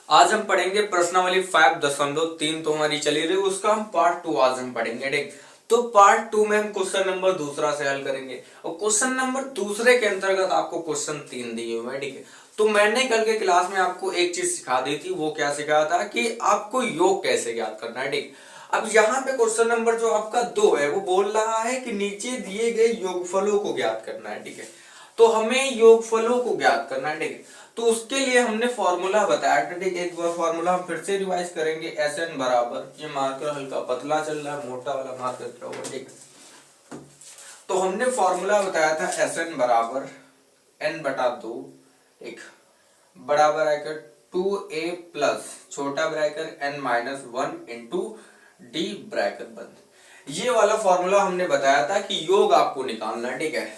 आज हम पढ़ेंगे प्रश्नावली 5.3 तो हमारी चली रही, उसका हम पार्ट 2 आज हम पढ़ेंगे। ठीक, तो पार्ट 2 में हम क्वेश्चन नंबर दूसरा से हल करेंगे और क्वेश्चन नंबर दूसरे के अंतर्गत आपको क्वेश्चन 3 दिए हुए हैं। ठीक है, तो मैंने कल के क्लास में आपको एक चीज सिखा दी थी, वो क्या सिखाया था कि आपको योग कैसे ज्ञात करना है। ठीक, अब यहाँ पे क्वेश्चन नंबर जो आपका 2 है वो बोल रहा है कि नीचे दिए गए योगफलों को ज्ञात करना है। ठीक है, तो हमें योगफलों को ज्ञात करना है। ठीक है, तो उसके लिए हमने फॉर्मूला बताया था। ठीक, एक बार फॉर्मूला हम फिर से रिवाइज करेंगे। एस एन बराबर, ये मार्कर हल्का पतला चल रहा है, मोटा वाला मार्कर क्या होगा। ठीक, तो हमने फॉर्मूला बताया था एस एन बराबर एन बटा 2, एक बड़ा ब्रैकेट 2a प्लस छोटा bracket n minus 1 into D bracket बंद। ये वाला फॉर्मूला हमने बताया था कि योग आपको निकालना है। ठीक है,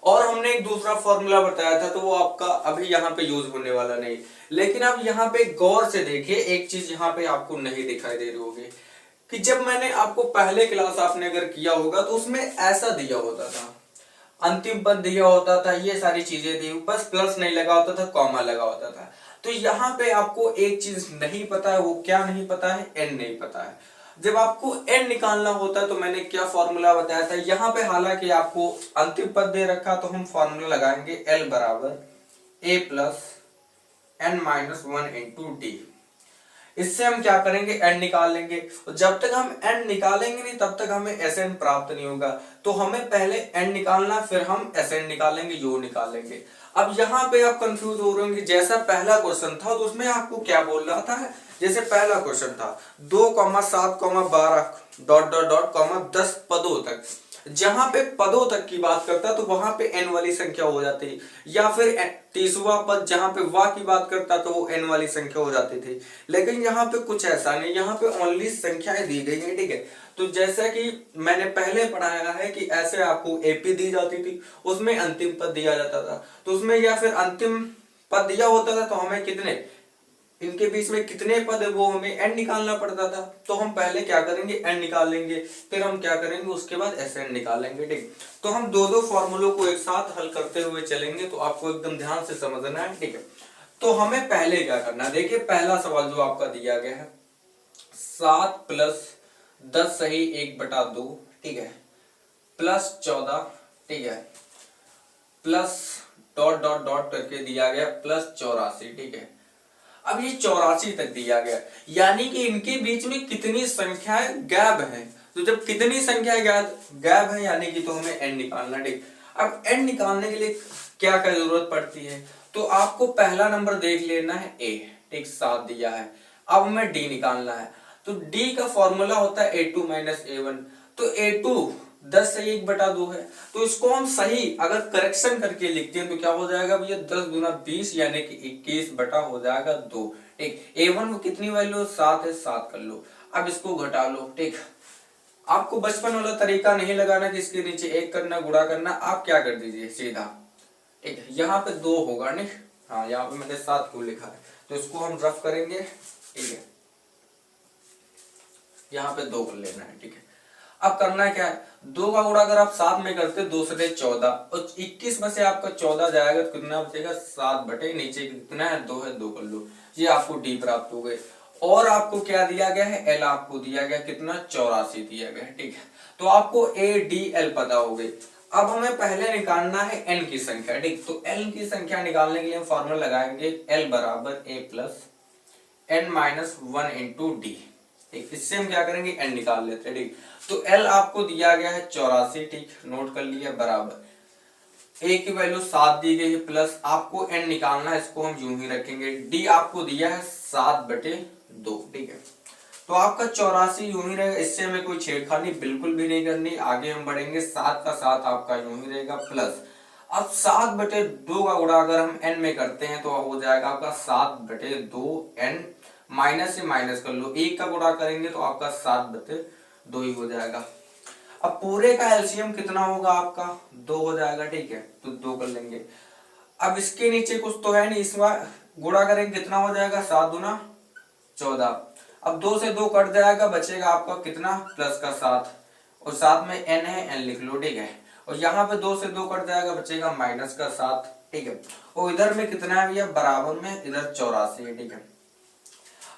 और हमने एक दूसरा फॉर्मूला बताया था, तो वो आपका अभी यहाँ पे यूज होने वाला नहीं। लेकिन अब यहाँ पे गौर से देखिए, एक चीज यहाँ पे आपको नहीं दिखाई दे रही होगी कि जब मैंने आपको पहले क्लास आपने अगर किया होगा तो उसमें ऐसा दिया होता था, अंतिम पद दिया होता था, ये सारी चीजें थी, बस प्लस नहीं लगा होता था, कॉमा लगा होता था। तो यहाँ पे आपको एक चीज नहीं पता है, वो क्या नहीं पता है, एन नहीं पता है। जब आपको एन निकालना होता है तो मैंने क्या फॉर्मूला बताया था, यहाँ पे हालांकि आपको अंतिम पद दे रखा, तो हम फॉर्मूला लगाएंगे एल बराबर A plus N minus 1 into D. इससे हम क्या करेंगे, एन निकाल लेंगे। और जब तक हम एन निकालेंगे नहीं तब तक हमें एस एन प्राप्त नहीं होगा। तो हमें पहले एन निकालना, फिर हम एस एन निकालेंगे, यू निकालेंगे। अब यहाँ पे आप कंफ्यूज हो रहे होंगे, जैसा पहला क्वेश्चन था तो उसमें आपको क्या बोल रहा था, जैसे पहला क्वेश्चन था 2,7,12 डॉट डॉट डॉट 10 पदों तक, जहां पे पदों तक की बात करता तो वहां पे एन वाली संख्या हो जाती, या फिर 30वां पद जहां पे वाह की बात करता तो वो एन वाली संख्या हो जाती थी। लेकिन यहाँ पे कुछ ऐसा नहीं, यहाँ पे ओनली संख्याएं दी गई हैं। ठीक है, तो जैसा कि मैंने पहले पढ़ाया है कि ऐसे आपको एपी दी जाती थी, उसमें अंतिम पद दिया जाता था, तो उसमें या फिर अंतिम पद दिया होता था तो हमें कितने, इनके बीच में कितने पद है वो हमें एन निकालना पड़ता था। तो हम पहले क्या करेंगे, एन निकाल लेंगे, फिर हम क्या करेंगे, उसके बाद एस एन निकाल लेंगे। ठीक, तो हम दो दो फॉर्मूलों को एक साथ हल करते हुए चलेंगे, तो आपको एकदम ध्यान से समझना है। ठीक है, तो हमें पहले क्या करना है, देखिए पहला सवाल जो आपका दिया गया है 7 प्लस 10 सही 1/2, ठीक है, प्लस 14, ठीक है, प्लस डॉट डॉट डॉट करके दिया गया प्लस 84। ठीक है, अब ये 84 तक दिया गया, यानी कि इनके बीच में कितनी संख्याएं गैप है। तो जब कितनी संख्या गैप है यानी कि तो हमें एन निकालना। ठीक, अब एन निकालने के लिए क्या क्या जरूरत पड़ती है, तो आपको पहला नंबर देख लेना है ए, ठीक 7 दिया है। अब हमें डी निकालना है, तो डी का फॉर्मूला होता है A2 माइनस A1। तो A2 10 से 1/2 है, तो इसको हम सही अगर करेक्शन करके लिखते हैं तो क्या हो जाएगा भैया, 10 गुना 20 यानी कि 21 बटा हो जाएगा 2। ठीक, A1 को कितनी वैल्यू 7 है, 7 कर लो, अब इसको घटा लो। ठीक, आपको बचपन वाला तरीका नहीं लगाना कि इसके नीचे 1 करना, गुणा करना, आप क्या कर दीजिए सीधा। ठीक है, यहाँ पे 2 होगा नहीं, हाँ यहाँ पे मैंने 7 को लिखा है, तो इसको हम रफ करेंगे। ठीक है, यहाँ पे 2 कर लेना है। ठीक है, अब करना क्या है, 2 का गुणा अगर आप 7 में करते 2 से 14 और 21 में से आपका 14 जाएगा तो कितना बचेगा 7 बटे नीचे कितना है 2 है, 2 कर लो, ये आपको डी प्राप्त हो गए। और आपको क्या दिया गया है, एल आपको दिया गया कितना 84 दिया गया है। ठीक है, तो आपको ए डी एल पता हो गई। अब हमें पहले निकालना है एन की संख्या। ठीक, तो एल की संख्या निकालने के लिए हम फॉर्मूला लगाएंगे एल बराबर A plus N minus 1 into D. ठीक, इससे हम क्या करेंगे, एन निकाल लेते हैं। ठीक, तो एल आपको दिया गया है 84, ठीक नोट कर लिया, बराबर ए की वैल्यू 7 दी गई है, प्लस आपको एन निकालना है, इसको हम यूं ही रखेंगे, डी आपको दिया है 7/2। ठीक है, तो आपका 84 यूं ही रहेगा, इससे हमें कोई छेड़खानी बिल्कुल भी नहीं करनी, आगे हम बढ़ेंगे 7 का 7 आपका यूं ही रहेगा, प्लस अब 7/2 का गुणा अगर हम n में करते हैं तो हो जाएगा आपका 7/2 n, माइनस से माइनस कर लो, 1 का गुणा करेंगे तो आपका 7/2 ही हो जाएगा। अब पूरे का एलसीएम कितना होगा आपका 2 हो जाएगा। ठीक है, तो 2 कर लेंगे। अब इसके नीचे कुछ तो है नहीं, इस बार गुणा करेंगे कितना हो जाएगा 7 दूना 14। अब 2 से 2 कट जाएगा, बचेगा आपका कितना प्लस का 7, और साथ में n है, n लिख लो। ठीक है, और यहाँ पे 2 से 2 कट जाएगा, बचेगा माइनस का 7। ठीक है, और इधर में कितना है भैया, बराबर में इधर 84 है। ठीक है,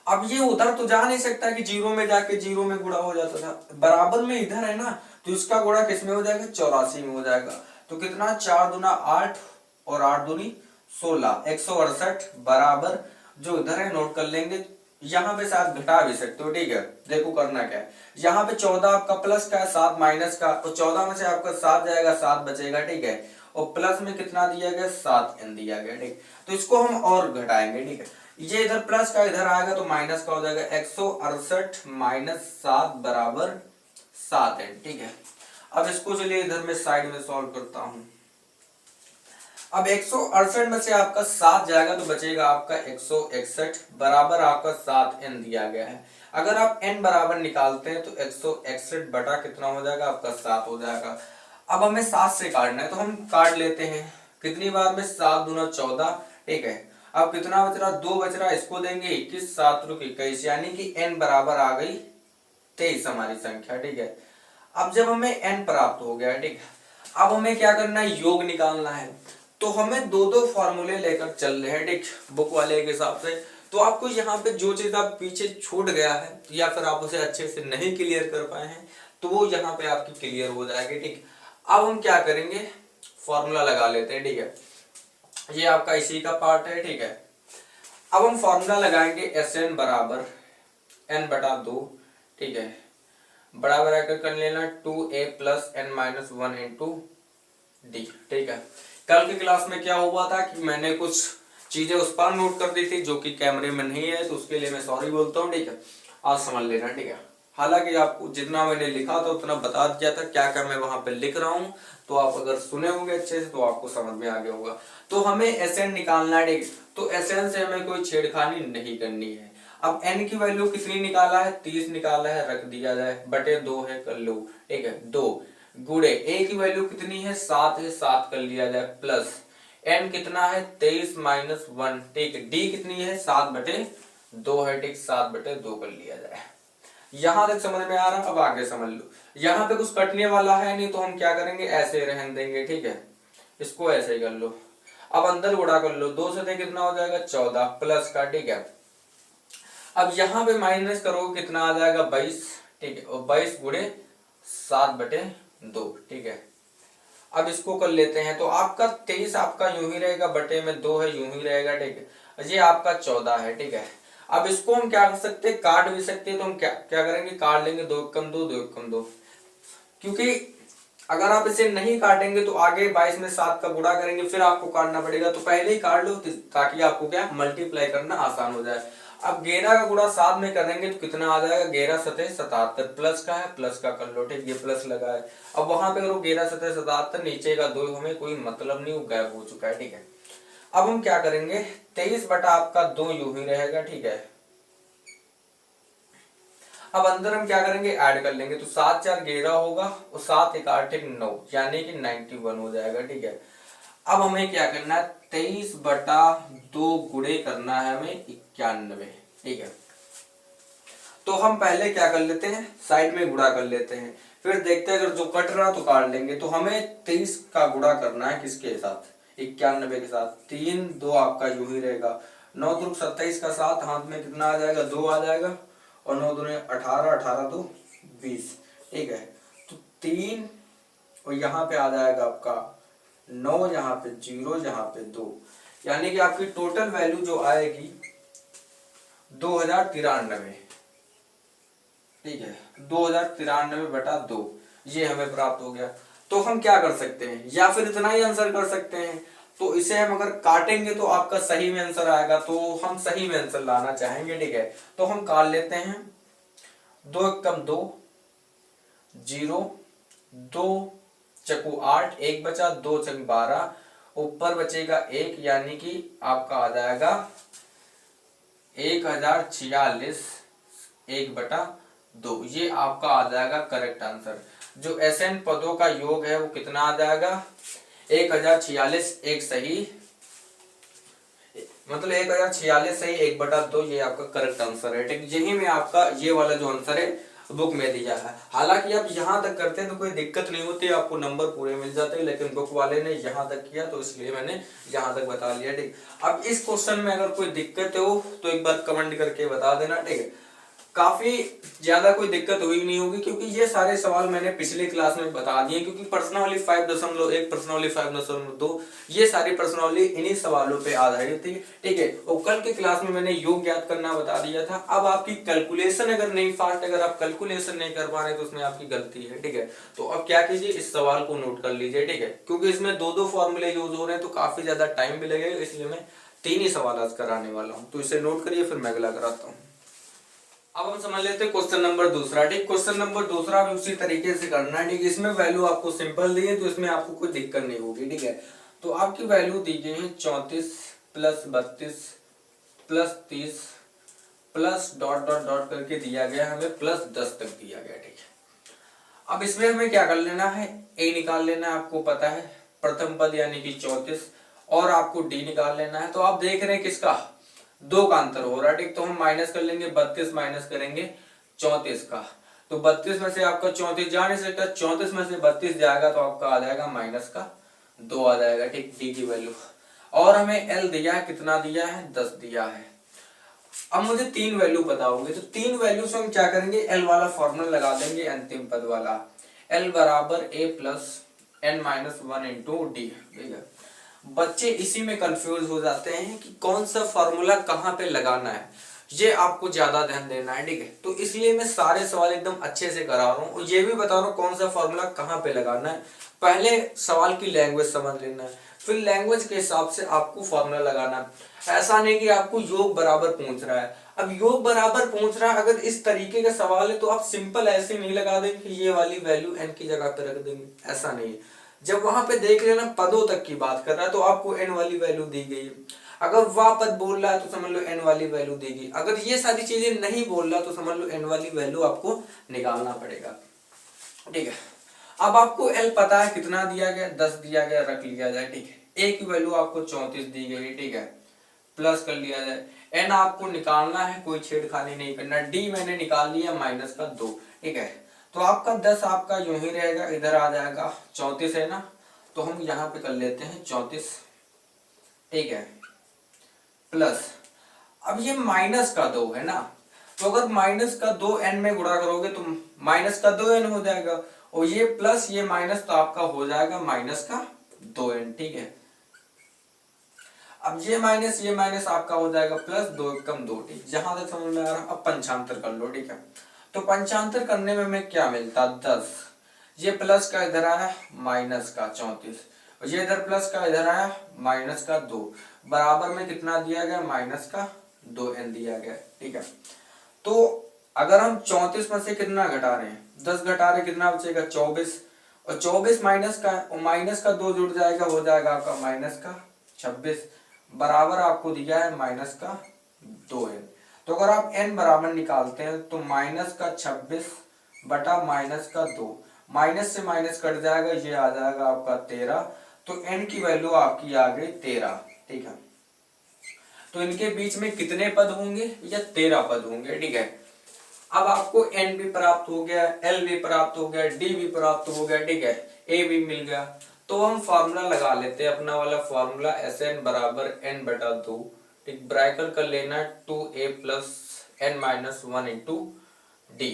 अब ये उधर तो जा नहीं सकता कि जीरो में जाके जीरो में गुणा हो जाता था, बराबर में इधर है ना, तो इसका गुणा किस में हो जाएगा, 84 में हो जाएगा। तो कितना, 4 दूना 8 और 8 दूनी 16, 168 बराबर, जो इधर है नोट कर लेंगे। यहाँ पे साथ घटा भी सकते हो, ठीक है। देखो करना क्या है, यहाँ पे 14 आपका प्लस का है, 7 माइनस का, तो 14 में से आपका 7 जाएगा, 7 बचेगा, ठीक है। और प्लस में कितना दिया गया, 7n दिया गया, ठीक। तो इसको हम और घटाएंगे, ठीक है। ये इधर प्लस का इधर आएगा तो माइनस का हो जाएगा, 168 माइनस 7 बराबर 7n, ठीक है। अब इसको चलिए इधर में साइड में सॉल्व करता हूं। अब 168 में से आपका 7 जाएगा तो बचेगा आपका 161 बराबर आपका 7n दिया गया है। अगर आप n बराबर निकालते हैं तो 161 बटा कितना हो जाएगा आपका 7 हो जाएगा। अब हमें 7 से काटना है तो हम काट लेते हैं, कितनी बार में, 7 दूना 14, ठीक है। अब कितना बच रहा, 2 बच रहा, इसको देंगे 21, 7 रुक 21, यानी कि n बराबर आ गई 23 हमारी संख्या, ठीक है। अब जब हमें n प्राप्त हो गया, ठीक है, अब हमें क्या करना है, योग निकालना है। तो हमें दो दो फॉर्मूले लेकर चल रहे हैं, ठीक, बुक वाले के हिसाब से। तो आपको यहाँ पे जो चीज आप पीछे छूट गया है या फिर आप उसे अच्छे से नहीं क्लियर कर पाए हैं तो वो यहाँ पे आपकी क्लियर हो जाएगी, ठीक। अब हम क्या करेंगे, फॉर्मूला लगा लेते हैं, ठीक है। ये आपका इसी का पार्ट है, ठीक है। अब हम फॉर्मूला लगाएंगे Sn बराबर n बटा 2, ठीक है, बराबर आकर कर लेना 2a plus n minus 1 into D, ठीक है। कल की क्लास में क्या हुआ था कि मैंने कुछ चीजें उस पर नोट कर दी थी जो कि कैमरे में नहीं है, तो उसके लिए मैं सॉरी बोलता हूँ, ठीक है। आज समझ लेना, ठीक है। हालांकि आपको जितना मैंने लिखा था उतना बता दिया था, क्या क्या मैं वहां पे लिख रहा हूँ, तो आप अगर सुने होंगे अच्छे से तो आपको समझ में आ गया होगा। तो हमें Sn निकालना है, ठीक, तो Sn से हमें कोई छेड़खानी नहीं करनी है। अब n की वैल्यू कितनी निकाला है, 30 निकाला है, रख दिया जाए, बटे 2 है, कर लो, ठीक है। 2 गुणे a की वैल्यू कितनी है, 7 है, 7 कर लिया जाए, प्लस n कितना है, 23 माइनस 1, ठीक है। d कितनी है, 7 बटे 2 है, ठीक, 7 बटे 2 कर लिया जाए। यहां तक समझ में आ रहा, अब आगे समझ लो। यहाँ पे कुछ कटने वाला है नहीं तो हम क्या करेंगे, ऐसे रहने देंगे, ठीक है। इसको ऐसे ही कर लो। अब अंदर गुणा कर लो, 2 से कितना हो जाएगा 14 प्लस का, ठीक है। अब यहाँ पे माइनस करोगे कितना आ जाएगा 22, ठीक है, और 22 गुणे 7 बटे 2, ठीक है। अब इसको कर लेते हैं तो आपका 23 आपका यूं ही रहेगा, बटे में 2 है, यूं ही रहेगा, ठीक है। ये आपका 14 है, ठीक है। अब इसको हम क्या कर सकते हैं, काट भी सकते हैं, तो हम क्या क्या करेंगे, काट लेंगे, 2 कम 2, 2 कम 2, क्योंकि अगर आप इसे नहीं काटेंगे तो आगे 22 में 7 का गुणा करेंगे, फिर आपको काटना पड़ेगा, तो पहले ही काट लो ताकि आपको क्या मल्टीप्लाई करना आसान हो जाए। अब 11 का गुणा 7 में करेंगे तो कितना आ जाएगा, 11 सतह 77, प्लस का है, प्लस का कर लो, ठीक, ये प्लस लगा है। अब वहां पे करो 11 सतह 77, नीचे का 2 हमें कोई मतलब नहीं, वो गायब हो चुका है, ठीक है। अब हम क्या करेंगे, 23 बटा आपका 2 यूं ही रहेगा, ठीक है। अब अंदर हम क्या करेंगे, ऐड कर लेंगे, तो 7 4 11 होगा और 7 1 8 9, यानी कि 91 हो जाएगा, ठीक है। अब हमें क्या करना है, 23 बटा 2 गुणे करना है हमें 91, ठीक है। तो हम पहले क्या कर लेते हैं, साइड में गुणा कर लेते हैं, फिर देखते हैं अगर जो कट रहा तो काट लेंगे। तो हमें 23 का गुणा करना है किसके साथ, 91 के साथ, 3 2 आपका यूं ही रहेगा, 9 दुर्ग 27 का 7, हाथ में कितना आ जाएगा, 2 आ जाएगा, और 9 दूने 18, 18 2 20, ठीक है। तो 3 और यहाँ पे आ जाएगा आपका 9, यहाँ पे 0, यहाँ पे 2, यानी कि आपकी टोटल वैल्यू जो आएगी 2093, ठीक है। 2093 बटा 2 ये हमें प्राप्त हो गया। तो हम क्या कर सकते हैं, या फिर इतना ही आंसर कर सकते हैं, तो इसे हम अगर काटेंगे तो आपका सही में आंसर आएगा, तो हम सही में आंसर लाना चाहेंगे, ठीक है। तो हम काट लेते हैं, 2 कम 2 0, 2 चकू 8, 1 बचा, 2 चक 12, ऊपर बचेगा 1, यानी कि आपका आ जाएगा 1046 1 बटा 2, ये आपका आ जाएगा करेक्ट आंसर। जो Sn पदों का योग है वो कितना आ जाएगा, 1046, एक सही, मतलब 1046 सही 1 बटा 2, ये आपका करेक्ट आंसर है, ठीक। यही में आपका ये वाला जो आंसर है बुक में दिया है। हालांकि आप यहाँ तक करते हैं तो कोई दिक्कत नहीं होती, आपको नंबर पूरे मिल जाते हैं, लेकिन बुक वाले ने यहाँ तक किया तो इसलिए मैंने यहाँ तक बता लिया। ठीक, अब इस क्वेश्चन में अगर कोई दिक्कत हो तो एक बार कमेंट करके बता देना। ठीक है, काफी ज्यादा कोई दिक्कत हुई नहीं होगी क्योंकि ये सारे सवाल मैंने पिछले क्लास में बता दिए, क्योंकि प्रश्नावली 5.1 प्रश्नावली 5.2 ये सारी प्रश्नावली इन्हीं सवालों पे आधारित थी। ठीक है, और कल के क्लास में मैंने योग ज्ञात करना बता दिया था। अब आपकी कैलकुलेशन अगर नहीं फास्ट, अगर आप कैलकुलेशन नहीं कर पा रहे तो उसमें आपकी गलती है। ठीक है, तो अब क्या कीजिए, इस सवाल को नोट कर लीजिए। ठीक है, क्योंकि इसमें दो फॉर्मूले यूज हो रहे हैं तो काफी ज्यादा टाइम भी लगेगा, इसलिए मैं 3 ही सवाल आज कराने वाला हूँ। तो इसे नोट करिए, फिर मैं अगला कराता हूँ। अब हम समझ लेते हैं क्वेश्चन नंबर दूसरा। ठीक, क्वेश्चन नंबर दूसरा भी उसी तरीके से करना है। ठीक, इसमें वैल्यू आपको सिंपल दी है तो इसमें आपको कोई दिक्कत नहीं होगी। ठीक है, तो आपकी वैल्यू दी गई है 34 plus 32 plus 30 plus dot dot dot करके दिया गया, हमें प्लस 10 तक दिया गया। ठीक है, अब इसमें हमें क्या कर लेना है, ए निकाल लेना है, आपको पता है प्रथम पद यानी कि 34, और आपको डी निकाल लेना है। तो आप देख रहे हैं किसका, 2 का अंतर हो रहा है। ठीक, तो हम माइनस कर लेंगे, 32 माइनस करेंगे 34 का, तो 32 में से आपका 34 जा नहीं सकता, 34 में से 32 जाएगा तो आपका आ जाएगा माइनस का 2 आ जाएगा। ठीक, डी की वैल्यू, और हमें एल दिया है, कितना दिया है, 10 दिया है। अब मुझे 3 वैल्यू पता होंगे, तो 3 वैल्यू से हम क्या करेंगे, एल वाला फॉर्मूला लगा देंगे, अंतिम पद वाला, एल बराबर A plus N minus 1 into D. ठीक है, बच्चे इसी में कंफ्यूज हो जाते हैं कि कौन सा फॉर्मूला कहाँ पे लगाना है, ये आपको ज्यादा ध्यान देना है। ठीक है, तो इसलिए मैं सारे सवाल एकदम अच्छे से करा रहा हूँ और ये भी बता रहा हूँ कौन सा फॉर्मूला कहाँ पे लगाना है। पहले सवाल की लैंग्वेज समझ लेना है, फिर लैंग्वेज के हिसाब से आपको फॉर्मूला लगाना है। ऐसा नहीं कि आपको योग बराबर पूछ रहा है, अब योग बराबर पूछ रहा है, अगर इस तरीके का सवाल है तो आप सिंपल ऐसे नहीं लगा देंगे कि ये वाली वैल्यू एन की जगह पे रख देंगे, ऐसा नहीं है। जब वहां पे देख लेना पदों तक की बात कर रहा है तो आपको एन वाली वैल्यू दी गई है, अगर वह पद बोल रहा है तो समझ लो एन वाली वैल्यू देगी, अगर ये सारी चीजें नहीं बोल रहा तो समझ लो एन वाली वैल्यू आपको निकालना पड़ेगा। ठीक है, अब आपको एल पता है कितना दिया गया, 10 दिया गया, रख लिया जाए। ठीक है, ए की वैल्यू आपको 34 दी गई। ठीक है, प्लस कर लिया जाए, एन आपको निकालना है, कोई छेड़खानी नहीं करना, डी मैंने निकाल लिया माइनस का 2। ठीक है, तो आपका 10 आपका यूं ही रहेगा, इधर आ जाएगा 34 है ना, तो हम यहाँ पे कर लेते हैं 34। ठीक है, प्लस, अब ये माइनस का 2 है ना, तो अगर माइनस का 2 एन में गुणा करोगे तो माइनस का 2 एन हो जाएगा, और ये प्लस ये माइनस तो आपका हो जाएगा माइनस का 2 एन। ठीक है, अब ये माइनस आपका हो जाएगा प्लस 2 कम 2। ठीक, जहां तक समझ में आ रहा, अब पंचांतर कर लो। ठीक है, तो पंचांतर करने में हमें क्या मिलता, 10, ये प्लस का इधर आया माइनस का 34, और ये इधर प्लस का इधर आया माइनस का 2, बराबर में कितना दिया गया, माइनस का 2 एन दिया गया। ठीक है, तो अगर हम 34 में से कितना घटा रहे हैं, 10 घटा रहे, कितना बचेगा 24, और 24 माइनस का, और माइनस का 2 जुड़ जाएगा, हो जाएगा आपका माइनस का 26, बराबर आपको दिया है माइनस का 2 एन। तो अगर आप एन बराबर निकालते हैं तो माइनस का 26 बटा माइनस का 2, माइनस से माइनस कट जाएगा, ये आ जाएगा आपका 13, तो एन की वैल्यू आपकी आ गई 13। ठीक है, तो इनके बीच में कितने पद होंगे, या 13 पद होंगे। ठीक है, अब आपको एन भी प्राप्त हो गया, एल भी प्राप्त हो गया, डी भी प्राप्त हो गया। ठीक है, ए भी मिल गया, तो हम फॉर्मूला लगा लेते हैं, अपना वाला फॉर्मूला एस एन बराबर एन बटा 2। ठीक, ब्रैकेट कर लेना 2a plus N minus 1 into D,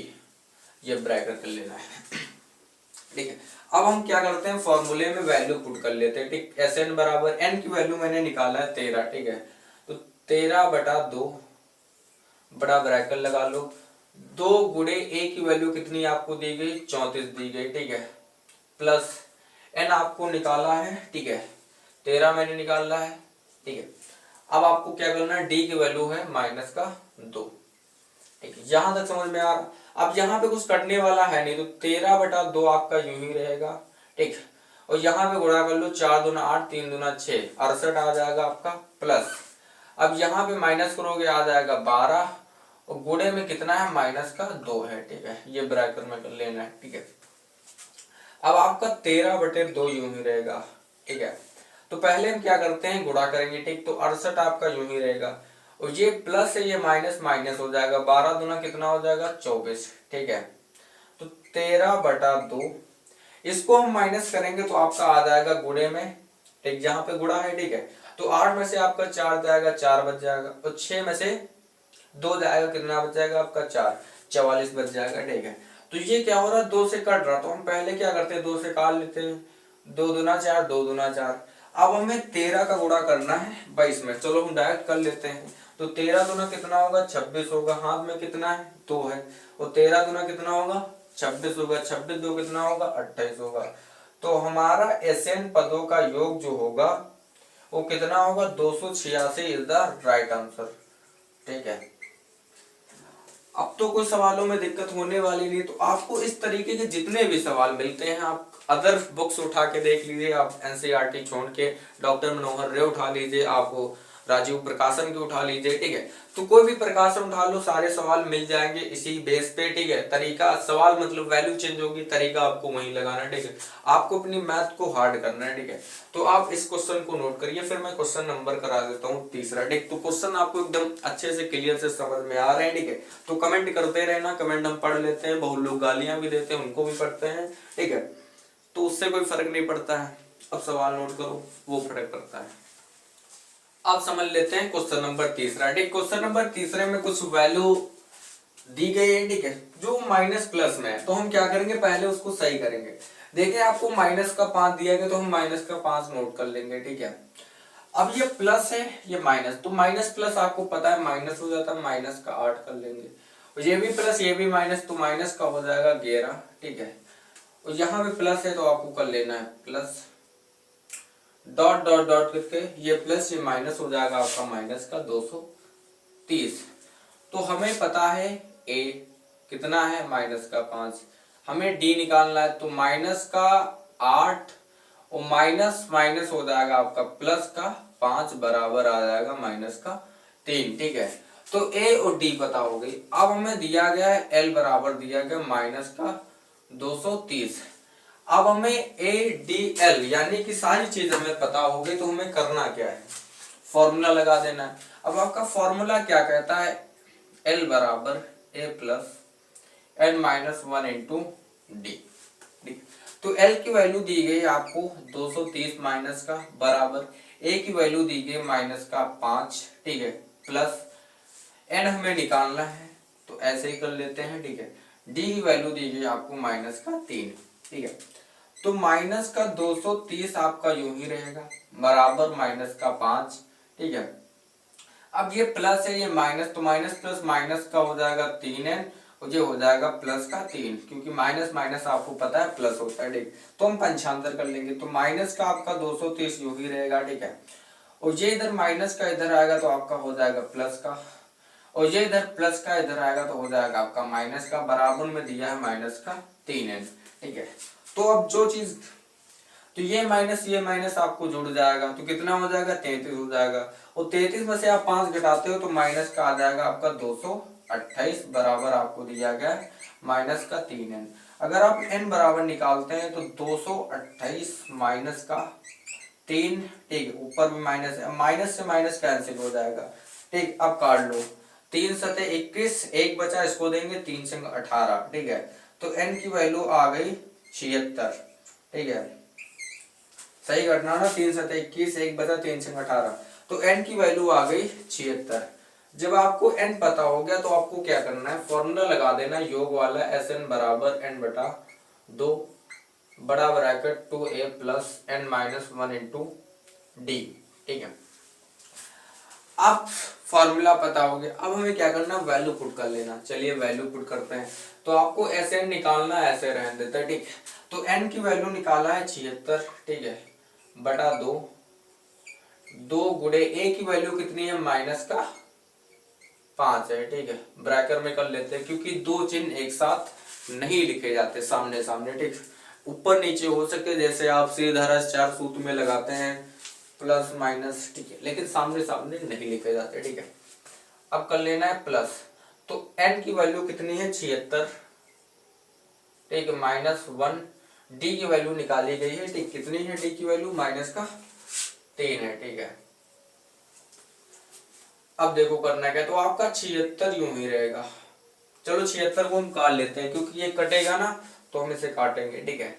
ये ब्रैकेट कर लेना है। ठीक है, अब हम क्या करते हैं, फॉर्मूले में वैल्यू पुट कर लेते हैं। ठीक, एस एन बराबर एन की वैल्यू मैंने निकाला है 13। ठीक है, तो 13 बटा 2 बड़ा ब्रैकेट लगा लो, 2 गुणे ए की वैल्यू कितनी आपको दी गई, 34 दी गई। ठीक है, प्लस एन आपको निकाला है। ठीक है, 13 मैंने निकाला है। ठीक है, अब आपको क्या करना है, डी की वैल्यू है माइनस का 2। ठीक है, यहां तक समझ में आ रहा, अब यहाँ पे कुछ कटने वाला है नहीं, तो 13 बटा 2 आपका यूं ही रहेगा। ठीक, और यहाँ पे गुणा कर लो, 4 दूना 8, 3 दूना 6, 68 आ जाएगा आपका, प्लस अब यहाँ पे माइनस करोगे आ जाएगा 12, और गुणे में कितना है, माइनस का 2 है। ठीक है, ये ब्रैकेट में कर लेना है। ठीक है, अब आपका 13 बटे 2 यूं ही रहेगा। ठीक है, तो पहले हम क्या करते हैं, गुणा करेंगे। ठीक, तो 68 आपका यूं ही रहेगा, और ये प्लस है, ये माइनस माइनस हो जाएगा, 12 दूना कितना हो जाएगा, 24। ठीक है, तो 13/2, इसको हम माइनस करेंगे तो आपका आ जाएगा गुणे में, ठीक, जहां पे गुणा है, ठीक है। तो 8 में से आपका 4 जाएगा, 4 बच जाएगा, और 6 में से 2 जाएगा, कितना बच जाएगा आपका 4, 44 बच जाएगा, ठीक है। तो ये क्या हो रहा है, 2 से कट रहा, तो हम पहले क्या करते हैं, 2 से काट लेते हैं, 2 दूना 4, 2 दूना 4। अब हमें 13 का गुणा करना है 22 में, चलो हम डायरेक्ट कर लेते हैं। तो 13 दूना कितना होगा, 26 होगा, हाथ में कितना है, 2 है, और 13 दूना कितना होगा, 26 होगा, 26 दो कितना होगा, 28 होगा। तो हमारा एसएन पदों का योग जो होगा वो कितना होगा, 286 इज द राइट आंसर, ठीक है। अब तो कोई सवालों में दिक्कत होने वाली नहीं, तो आपको इस तरीके के जितने भी सवाल मिलते हैं आप अदर बुक्स उठा के देख लीजिए, आप एनसीईआरटी छोड़ के डॉक्टर मनोहर रे उठा लीजिए, आप राजीव प्रकाशन के उठा लीजिए, ठीक है। तो कोई भी प्रकाशन उठा लो, सारे सवाल मिल जाएंगे इसी बेस पे, ठीक है। तरीका सवाल मतलब वैल्यू चेंज होगी, तरीका आपको वहीं लगाना है, ठीक है। आपको अपनी मैथ को हार्ड करना है, ठीक है। तो आप इस क्वेश्चन को नोट करिए, फिर मैं क्वेश्चन नंबर करा देता हूँ तीसरा, ठीक। तो क्वेश्चन आपको एकदम अच्छे से क्लियर से समझ में आ रहे हैं, ठीक है। तो कमेंट करते रहना, कमेंट हम पढ़ लेते हैं, बहुत लोग गालियां भी देते हैं, उनको भी पढ़ते हैं, ठीक है। तो उससे कोई फर्क नहीं पड़ता है, अब सवाल नोट करो, वो फर्क पड़ता है। अब समझ लेते हैं क्वेश्चन नंबर तीसरा, ठीक। क्वेश्चन नंबर तीसरे में कुछ वैल्यू दी गई है, ठीक है, जो माइनस प्लस में है, तो हम क्या करेंगे, पहले उसको सही करेंगे। देखिए आपको माइनस का 5 दिया गया, तो हम माइनस का 5 नोट कर लेंगे, ठीक है। अब ये प्लस है, ये माइनस, तो माइनस प्लस आपको पता है माइनस हो जाता है, माइनस का 8 कर लेंगे, और ये भी प्लस ये भी माइनस, तो माइनस का हो जाएगा 11, ठीक है। और यहाँ पे प्लस है तो आपको कर लेना है प्लस, डॉट डॉट डॉट करके ये प्लस ये माइनस हो जाएगा आपका माइनस का 230। तो हमें पता है ए कितना है, माइनस का 5, हमें डी निकालना है, तो माइनस का 8 और माइनस माइनस हो जाएगा आपका प्लस का 5 बराबर आ जाएगा माइनस का 3, ठीक है। तो ए और डी पता हो गई। अब हमें दिया गया है एल बराबर दिया गया माइनस का 230। अब हमें ए डी एल यानी कि सारी चीज हमें पता हो गई, तो हमें करना क्या है, फॉर्मूला लगा देना है। अब आपका फॉर्मूला क्या कहता है, एल बराबर A plus N minus 1 into D. तो एल की वैल्यू दी गई आपको 230 माइनस का बराबर ए की वैल्यू दी गई माइनस का 5, ठीक है, प्लस एन हमें निकालना है, तो ऐसे ही कर लेते हैं, ठीक है। डी की वैल्यू दी गई आपको माइनस का 3, ठीक है। तो माइनस का 230 आपका यूं ही रहेगा बराबर माइनस का 5, ठीक है। अब ये प्लस है, ये माइनस, तो माइनस प्लस माइनस का हो जाएगा 3n, और ये हो जाएगा प्लस का 3, क्योंकि माइनस माइनस आपको पता है प्लस होता है, ठीक। तो हम पंचांतर कर लेंगे, तो माइनस का आपका 230 यूं ही रहेगा, ठीक है। और ये इधर माइनस का इधर आएगा तो आपका हो जाएगा प्लस का, और ये इधर प्लस का इधर आएगा तो हो जाएगा आपका माइनस का, बराबर में दिया है माइनस का 3n, ठीक है। तो अब जो चीज, तो ये माइनस आपको जुड़ जाएगा, तो कितना हो जाएगा, 33 हो जाएगा, और 33 में से आप 5 घटाते हो तो माइनस का आ जाएगा आपका 228 बराबर आपको दिया गया है माइनस का 3n। अगर आप n बराबर निकालते हैं तो 228 माइनस का 3, ठीक, ऊपर भी माइनस है, माइनस से माइनस कैंसिल हो जाएगा, ठीक। अब काट लो, 3 सते 21, एक बचा इसको देंगे, 3 से 18, ठीक है। तो n की वैल्यू आ गई 76, ठीक है, सही घटना ना, 3 सते 21, एक बचा 3 से 18, तो n की वैल्यू आ गई 76। जब आपको n पता हो गया तो आपको क्या करना है, फॉर्मूला लगा देना योग वाला, Sn बराबर n बटा 2 बड़ा bracket 2a plus n minus 1 into D, ठीक है। अब फॉर्मूला पता हो गया, अब हमें क्या करना, वैल्यू पुट कर लेना। चलिए वैल्यू पुट करते हैं, तो आपको Sn निकालना ऐसे रहने देता है, ठीक। तो n की वैल्यू निकाला है 76, ठीक है, बटा 2 गुणे a की वैल्यू कितनी है, माइनस का 5 है, ठीक है। ब्रैकेट में कर लेते हैं, क्योंकि दो चिन्ह एक साथ नहीं लिखे जाते सामने सामने, ठीक। ऊपर नीचे हो सके जैसे आप सीधा चार सूत्र में लगाते हैं प्लस माइनस, ठीक है, लेकिन सामने सामने नहीं लिखे जाते, ठीक है। अब कर लेना है प्लस, तो n की वैल्यू कितनी है 76, ठीक है, माइनस 1, डी की वैल्यू निकाली गई है, ठीक, कितनी है डी की वैल्यू, माइनस का 3 है, ठीक है। अब देखो करना क्या, तो आपका 76 यूं ही रहेगा, चलो 76 को हम काट लेते हैं, क्योंकि ये कटेगा ना तो हम इसे काटेंगे, ठीक है।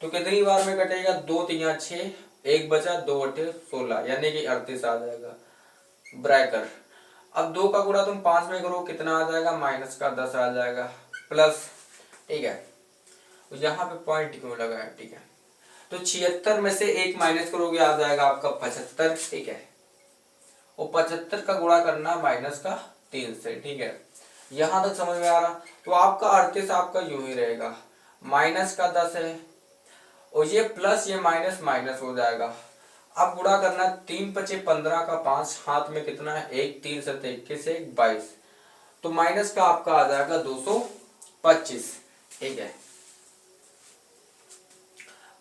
तो कितनी बार में कटेगा, 2 3 6, 1 बचा, 2 8 16, यानी कि 38 आ जाएगा ब्रैकर। अब 2 का गुणा तुम 5 में करो, कितना आ जाएगा, माइनस का 10 आ जाएगा, प्लस, ठीक है। तो यहाँ पे पॉइंट क्यों लगा है, ठीक है। तो 76 में से 1 माइनस करोगे, आ जाएगा आपका 75, ठीक है। और 75 का गुणा करना माइनस का 3 से, ठीक है। यहां तक समझ में आ रहा। तो आपका 38 आपका यूं ही रहेगा, माइनस का 10 है, और ये प्लस ये माइनस माइनस हो जाएगा। अब गुणा करना, 3 पचे 15 का 5, हाथ में कितना है 1, 3 7 21 1 22, तो माइनस का आपका आ जाएगा 225, ठीक है।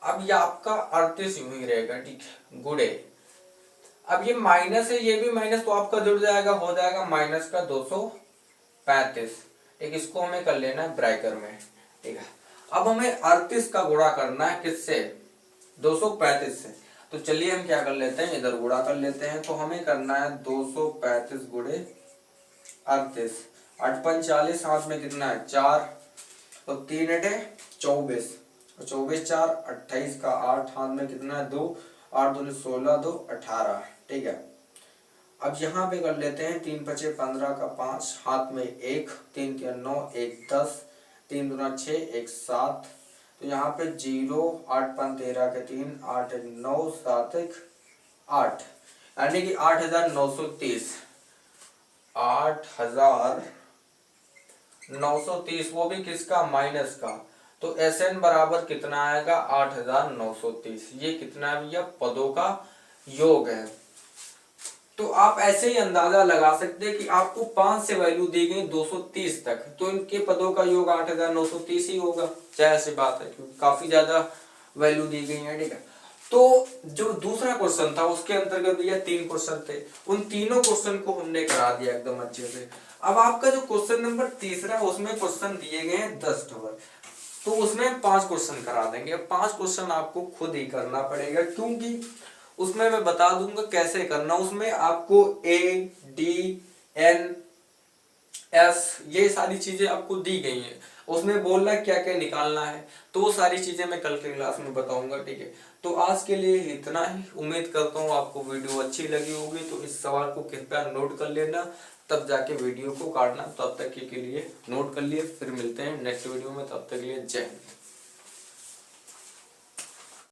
अब ये आपका 38 यूं ही रहेगा, ठीक है, गुड़े। अब ये माइनस है, ये भी माइनस, तो आपका जुड़ जाएगा, हो जाएगा माइनस का 235, ठीक। इसको हमें कर लेना है ब्रैकेट में, ठीक है। अब हमें 38 का गुणा करना है किससे, 235 से। तो चलिए हम क्या कर लेते हैं, इधर गुणा कर लेते हैं। तो हमें करना है 235 गुणे 38, 8 5 40, हाथ में कितना है 4, और 3 8 24, और 24 4 28 का 8, हाथ में कितना है 2, 8 2 16 2 18, ठीक है। अब यहाँ पे कर लेते हैं, 3 5 15 का 5, हाथ में 1, 3 के 9 1 10, 3 दूना 6 1 7, तो यहाँ पे 0, 8 5 13 के 3, 8 1 9 7 1 8, यानी कि 8930, 8930, वो भी किसका, माइनस का। तो SN बराबर कितना आएगा, 8930। ये कितना है भैया, पदों का योग है। तो आप ऐसे ही अंदाजा लगा सकते हैं कि आपको 5 से वैल्यू दी गई 230 तक, तो इनके पदों का योग 8930 ही होगा, जाहिर सी बात है, क्योंकि काफी ज्यादा वैल्यू दी गई है, ठीक है। तो जो दूसरा क्वेश्चन था उसके अंतर्गत भैया 3 क्वेश्चन थे, उन तीनों क्वेश्चन को हमने करा दिया एकदम अच्छे से। अब आपका जो क्वेश्चन नंबर तीसरा, उसमें क्वेश्चन दिए गए हैं 10 नंबर, तो उसमें 5 क्वेश्चन करा देंगे। 5 क्वेश्चन आपको खुद ही करना पड़ेगा, क्योंकि उसमें मैं बता दूंगा कैसे करना। उसमें आपको ADNS ये सारी चीजें आपको दी गई हैं, उसमें बोलना क्या क्या निकालना है, तो वो सारी चीजें मैं कल के क्लास में बताऊंगा, ठीक है। तो आज के लिए इतना ही। उम्मीद करता हूँ आपको वीडियो अच्छी लगी होगी। तो इस सवाल को कृपया नोट कर लेना, तब जाके वीडियो को काटना। तब तक के लिए नोट कर लिए, फिर मिलते हैं नेक्स्ट वीडियो में, तब तक के लिए जय हिंद।